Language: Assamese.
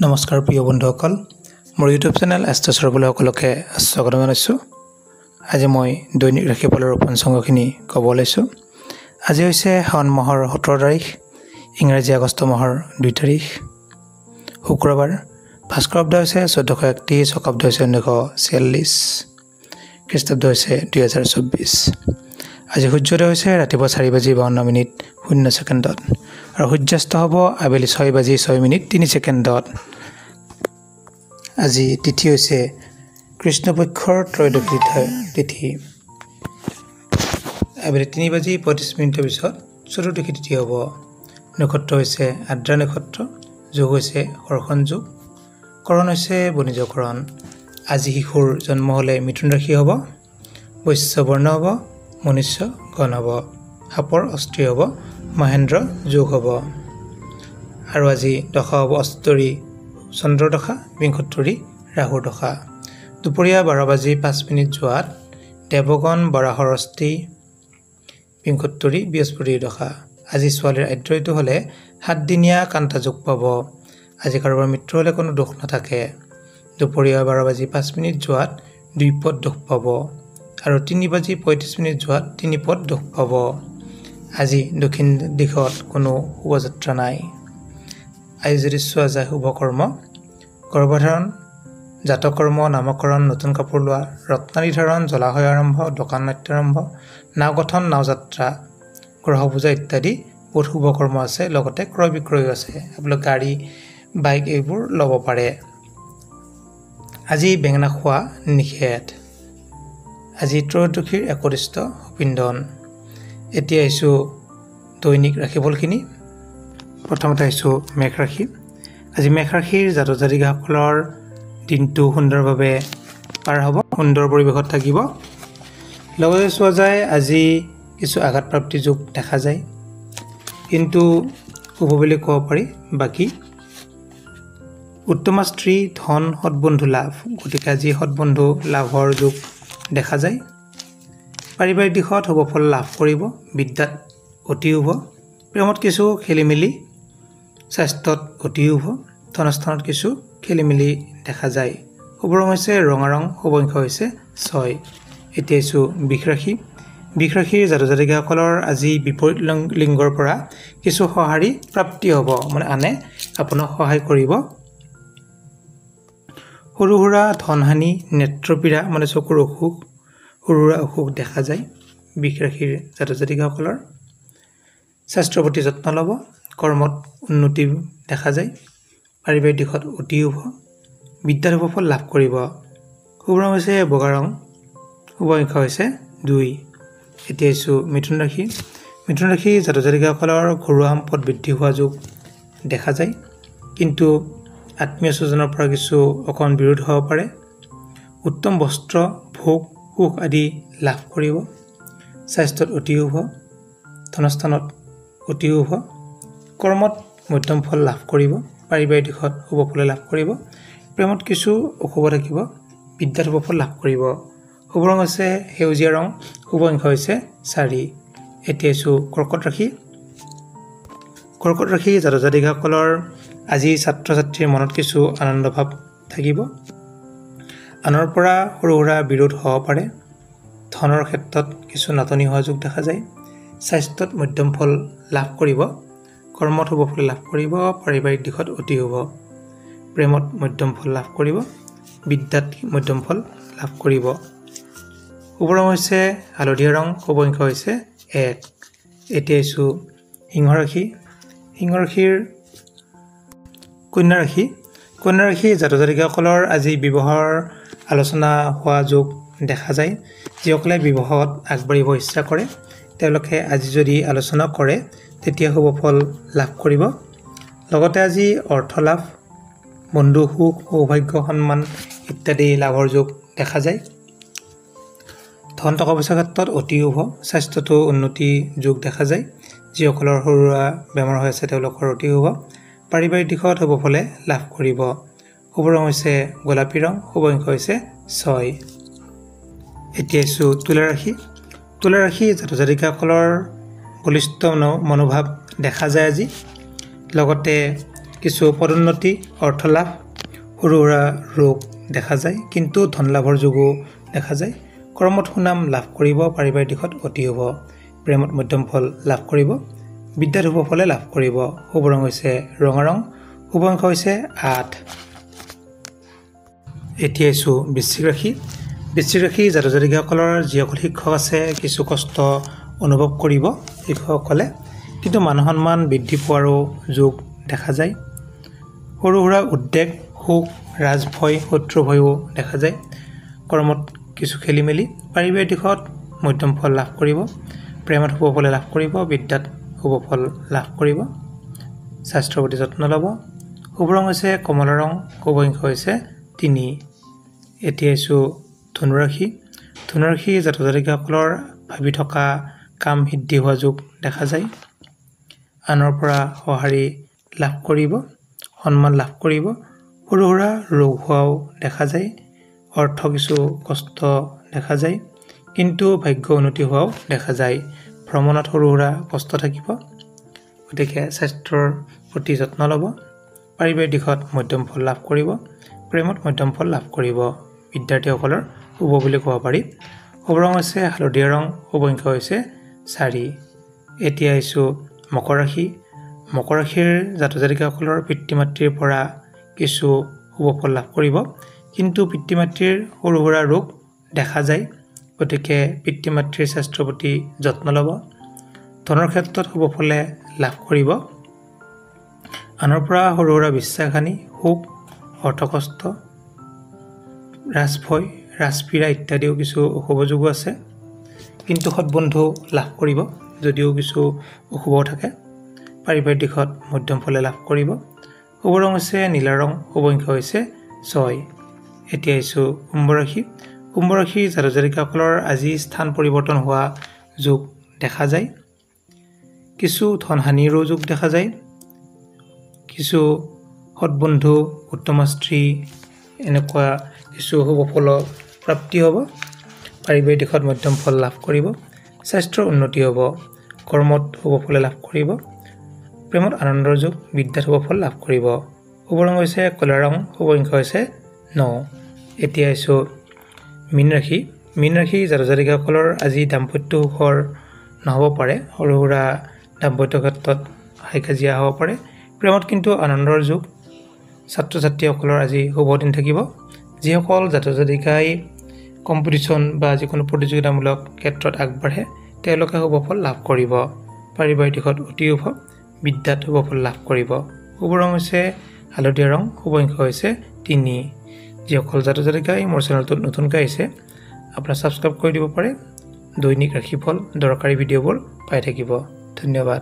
নমস্কাৰ প্ৰিয় বন্ধুসকল মোৰ ইউটিউব চেনেল এষ্ট্ৰছৰবলৈ সকলোকে স্বাগত জনাইছোঁ। আজি মই দৈনিক ৰাশিফলৰ পঞ্চাংগখিনি ক'ব লৈছোঁ। আজি হৈছে শাওণ মাহৰ 17 তাৰিখ, ইংৰাজী আগষ্ট মাহৰ 2 তাৰিখ, শুক্ৰবাৰ। ভাস্কৰাব্দ হৈছে 1431, শকাব্দ হৈছে 1946, খ্ৰীষ্টাব্দ হৈছে 2024। আজি সূৰ্যোদয় হৈছে ৰাতিপুৱা 4:52 আৰু সূৰ্যাস্ত হ'ব আবেলি 6:06 আজি তিথি হৈছে কৃষ্ণপক্ষৰ ত্ৰয়োদশী তিথি। আবেলি 3:35 পিছত চতুৰ্দশী তিথি হ'ব। নক্ষত্ৰ হৈছে আদ্ৰা নক্ষত্ৰ, যোগ হৈছে হৰ্ষণ যোগ, কৰণ হৈছে বণিজকৰণ। আজি শিশুৰ জন্ম হ'লে মিথুন ৰাশি হ'ব, বৈশ্য বৰ্ণ হ'ব, মনুষ্য গণ হ'ব, সাপৰ অস্ত্ৰী হ'ব, মহেন্দ্ৰ যোগ হ'ব। আৰু আজি দশা হ'ব অস্তৰী চন্দ্ৰ দশা, বিংশোত্তৰী ৰাহুৰ দশা। দুপৰীয়া 12:05 যোৱাত দেৱগণ বৰাহৰ অস্তি, বিংশোত্তৰী বৃহস্পতিৰ দশা। আজি ছোৱালীৰ আদ্য ঋতু হ'লে 7 দিনীয়া কান্তা যোগ পাব। আজি কাৰোবাৰ মৃত্যু হ'লে কোনো দোষ নাথাকে। দুপৰীয়া 12:05 যোৱাত দ্বিপদ দোষ পাব আৰু 3:35 যোৱাত 3 পদ দোষ পাব। আজি দক্ষিণ দিশত কোনো শুভযাত্ৰা নাই। আজি যদি চোৱা যায় শুভ কৰ্ম, গৰ্ভধাৰণ, জাতকৰ্ম, নামকৰণ, নতুন কাপোৰ লোৱা, ৰত্নাদিধাৰণ, জলাশয় আৰম্ভ, দোকান নাট্যাৰম্ভ, নাও গঠন, নাওযাত্ৰা, গ্ৰহ পূজা ইত্যাদি বহুত শুভ কৰ্ম আছে। লগতে ক্ৰয় বিক্ৰয়ো আছে। আপোনালোক গাড়ী বাইক এইবোৰ ল'ব পাৰে। আজি বেঙেনা খোৱা নিষেধ। আজি ত্ৰয়োদশীৰ একনিষ্ঠ পিণ্ডন। এতিয়া আহিছোঁ দৈনিক ৰাশিফলখিনি। প্ৰথমতে আহিছোঁ মেঘ ৰাশি। আজি মেঘ ৰাশিৰ জাতক জাতিকাসকলৰ দিনটো সুন্দৰভাৱে পাৰ হ'ব, সুন্দৰ পৰিৱেশত থাকিব। লগতে চোৱা যায় আজি কিছু আঘাতপ্ৰাপ্তি যোগ দেখা যায়, কিন্তু শুভ বুলি ক'ব পাৰি। বাকী উত্তমা স্ত্ৰী, ধন, সৎবন্ধু লাভ, গতিকে আজি সৎবন্ধু লাভৰ যোগ দেখা যায়। পাৰিবাৰিক দিশত শুভ ফল লাভ কৰিব, বিদ্যাত অতি শুভ, প্ৰেমত কিছু খেলিমেলি, স্বাস্থ্যত অতি শুভ, ধনস্থানত কিছু খেলিমেলি দেখা যায়। শুভ ৰং হৈছে ৰঙা ৰং, শুভ অংক হৈছে 6। এতিয়া আহিছোঁ বৃষ ৰাশি। বৃষ ৰাশিৰ জাতক জাতিকাসকলৰ আজি বিপৰীত লিংগৰ পৰা কিছু সঁহাৰি প্ৰাপ্তি হ'ব, মানে আনে আপোনাক সহায় কৰিব। সৰু সুৰা ধনহানি, নেত্ৰপীড়া মানে চকুৰ অসুখ, সৰু সুৰা অসুখ দেখা যায় বৃষ ৰাশিৰ জাতক জাতিকাসকলৰ। স্বাস্থ্যৰ প্ৰতি যত্ন ল'ব, কৰ্মত উন্নতি দেখা যায়, পাৰিবাৰিক দিশত অতি শুভ, বিদ্যাত শুভ ফল লাভ কৰিব। শুভ ৰং হৈছে বগা ৰং, শুভ অংক হৈছে 2। এতিয়া আহিছোঁ মিথুন ৰাশি। মিথুন ৰাশি জাতক জাতিকাসকলৰ ঘৰুৱা সম্পদ বৃদ্ধি হোৱা যোগ দেখা যায়, কিন্তু আত্মীয় স্বজনৰ পৰা কিছু অকণ বিৰোধ হ'ব পাৰে। উত্তম বস্ত্ৰ, ভোগ, সুখ আদি লাভ কৰিব। স্বাস্থ্যত অতি শুভ, ধনস্থানত অতি শুভ, কৰ্মত মধ্যম ফল লাভ কৰিব, পাৰিবাৰিক দিশত শুভ ফল লাভ কৰিব, প্ৰেমত কিছু অশুভ থাকিব, বিদ্যাত শুভ ফল লাভ কৰিব। শুভ ৰং হৈছে সেউজীয়া ৰং, শুভ অংক হৈছে 4। এতিয়া আহিছোঁ কৰ্কট ৰাশি। কৰ্কট ৰাশি জাতক জাতিকাসকলৰ আজি ছাত্ৰ ছাত্ৰীৰ মনত কিছু আনন্দ ভাৱ থাকিব। আনৰ পৰা সৰু সুৰা বিৰোধ হ'ব পাৰে। ধনৰ ক্ষেত্ৰত কিছু নাটনি হোৱা যোগ দেখা যায়। স্বাস্থ্যত মধ্যম ফল লাভ কৰিব, কৰ্মত শুভ ফল লাভ কৰিব, পাৰিবাৰিক দিশত অতি শুভ, প্ৰেমত মধ্যম ফল লাভ কৰিব, বিদ্যাত মধ্যম ফল লাভ কৰিব। শুভ ৰং হৈছে হালধীয়া ৰং, শুভ অংক হৈছে 1। এতিয়া আহিছোঁ সিংহ ৰাশি। সিংহ ৰাশিৰ কন্যা ৰাশি। কন্যা ৰাশি জাতক জাতিকাসকলৰ আজি বিবাহৰ আলোচনা হোৱা যোগ দেখা যায়। যিসকলে বিবাহত আগবাঢ়িব ইচ্ছা কৰে তেওঁলোকে আজি যদি আলোচনা কৰে তেতিয়া শুভ ফল লাভ কৰিব। লগতে আজি অৰ্থ লাভ, বন্ধু সুখ, সৌভাগ্য, সন্মান ইত্যাদি লাভৰ যোগ দেখা যায়। ধন টকা পইচাৰ ক্ষেত্ৰত অতি শুভ, স্বাস্থ্যটো উন্নতি যোগ দেখা যায়। যিসকলৰ সৰু সুৰা বেমাৰ হৈ আছে তেওঁলোকৰ অতি শুভ, পাৰিবাৰিক দিশত শুভ ফলে লাভ কৰিব। শুভ ৰং হৈছে গোলাপী ৰং, শুভ অংক হৈছে 6। এতিয়া আহিছোঁ তুলা ৰাশি। তুলা ৰাশি জাতক জাতিকাসকলৰ বলিষ্ঠ মনোভাৱ দেখা যায় আজি। লগতে কিছু পদোন্নতি অৰ্থলাভ সৰু সুৰা ৰোগ দেখা যায় কিন্তু ধন লাভৰ যোগো দেখা যায় কৰ্মত সুনাম লাভ কৰিব পাৰিবাৰিক দিশত অতি হ'ব প্ৰেমত মধ্যম ফল লাভ কৰিব বিদ্যাত শুভ ফলে লাভ কৰিব শুভ ৰং হৈছে ৰঙা ৰং শুভ অংক হৈছে 8 এতিয়া আছো বৃশ্চিক ৰাশি জাতক জাতিকাসকলৰ যিসকল শিক্ষক আছে কিছু কষ্ট অনুভৱ কৰিব শিক্ষকসকলে কিন্তু মান সন্মান বৃদ্ধি পোৱাৰো যোগ দেখা যায় সৰু সুৰা উদ্বেগ সুখ ৰাজভয় শত্ৰু ভয়ও দেখা যায় কৰ্মত কিছু খেলিমেলি পাৰিবাৰিক দিশত মধ্যম ফল লাভ কৰিব প্ৰেমত শুভ ফল লাভ কৰিব বিদ্যাত শুভ ফল লাভ কৰিব স্বাস্থ্যৰ প্ৰতি যত্ন ল'ব শুভ ৰং হৈছে কমলা ৰং শুভ অংক হৈছে 3 এতিয়া আছো ধনুৰাশি জাতক জাতিকাসকলৰ ভাবি থকা কাম সিদ্ধি হোৱা যোগ দেখা যায় আনৰ পৰা সঁহাৰি লাভ কৰিব সন্মান লাভ কৰিব সৰু সুৰা ৰোগ হোৱাও দেখা যায় অৰ্থ কিছু কষ্ট দেখা যায় কিন্তু ভাগ্য উন্নতি হোৱাও দেখা যায় ভ্ৰমণত সৰু সুৰা কষ্ট থাকিব গতিকে স্বাস্থ্যৰ প্ৰতি যত্ন ল'ব পাৰিবাৰিক দিশত মধ্যম ফল লাভ কৰিব প্ৰেমত মধ্যম ফল লাভ কৰিব বিদ্যাৰ্থীসকলৰ শুভ বুলি ক'ব পাৰি শুভ ৰং হৈছে হালধীয়া ৰং শুভ অংক হৈছে 4 এতিয়া আছো মকৰ ৰাশিৰ জাতক জাতিকাসকলৰ পিতৃ মাতৃৰ পৰা কিছু শুভ ফল লাভ কৰিব কিন্তু পিতৃ মাতৃৰ সৰু সুৰা ৰোগ দেখা যায় গতিকে পিতৃ মাতৃৰ স্বাস্থ্যৰ প্ৰতি যত্ন ল'ব ধনৰ ক্ষেত্ৰত শুভ ফলে লাভ কৰিব আনৰ পৰা সৰু সুৰা বিশ্বাসহানি সুখ অৰ্থকষ্ট ৰাজভয় ৰাজপীড়া ইত্যাদিও কিছু অশুভ যোগো আছে কিন্তু সৎবন্ধু লাভ কৰিব যদিও কিছু অশুভ থাকে পাৰিবাৰিক দিশত মধ্যম ফলে লাভ কৰিব শুভ ৰং হৈছে নীলা ৰং শুভ অংক হৈছে 6 এতিয়া আছো কুম্ভ ৰাশি জাতক জাতিকাসকলৰ আজি স্থান পৰিৱৰ্তন হোৱা যোগ দেখা যায় কিছু ধন হানিৰো যোগ দেখা যায় কিছু সৎবন্ধু উত্তম স্ত্ৰী এনেকুৱা কিছু শুভ ফল প্ৰাপ্তি হ'ব পাৰিবাৰিক দিশত মধ্যম ফল লাভ কৰিব স্বাস্থ্যৰ উন্নতি হ'ব কৰ্মত শুভ ফল লাভ কৰিব প্ৰেমত আনন্দৰ যোগ বিদ্যাত শুভ ফল লাভ কৰিব শুভ ৰং হৈছে কলা ৰং শুভ অংক হৈছে 9 এতিয়া আছো মীন ৰাশি জাতক জাতিকাসকলৰ আজি দাম্পত্য সুখৰ নহ'ব পাৰে সৰু সুৰা দাম্পত্য ক্ষেত্ৰত হাই কাজিয়া হ'ব পাৰে প্ৰেমত কিন্তু আনন্দৰ যোগ ছাত্ৰ ছাত্ৰীসকলৰ আজি শুভ দিন থাকিব যিসকল জাতক জাতিকাই কম্পিটিশ্যন বা যিকোনো প্ৰতিযোগিতামূলক ক্ষেত্ৰত আগবাঢ়ে তেওঁলোকে শুভ ফল লাভ কৰিব পাৰিবাৰিক দিশত অতি শুভ বিদ্যাত শুভ ফল লাভ কৰিব শুভ ৰং হৈছে হালধীয়া ৰং শুভ অংক হৈছে 3 যিসকল জাতক জাতিকাই মোৰ চেনেলটোত নতুনকৈ আহিছে আপোনাৰ ছাবস্ক্ৰাইব কৰি দিব পাৰে দৈনিক ৰাশিফল দৰকাৰী ভিডিঅ'বোৰ পাই থাকিব ধন্যবাদ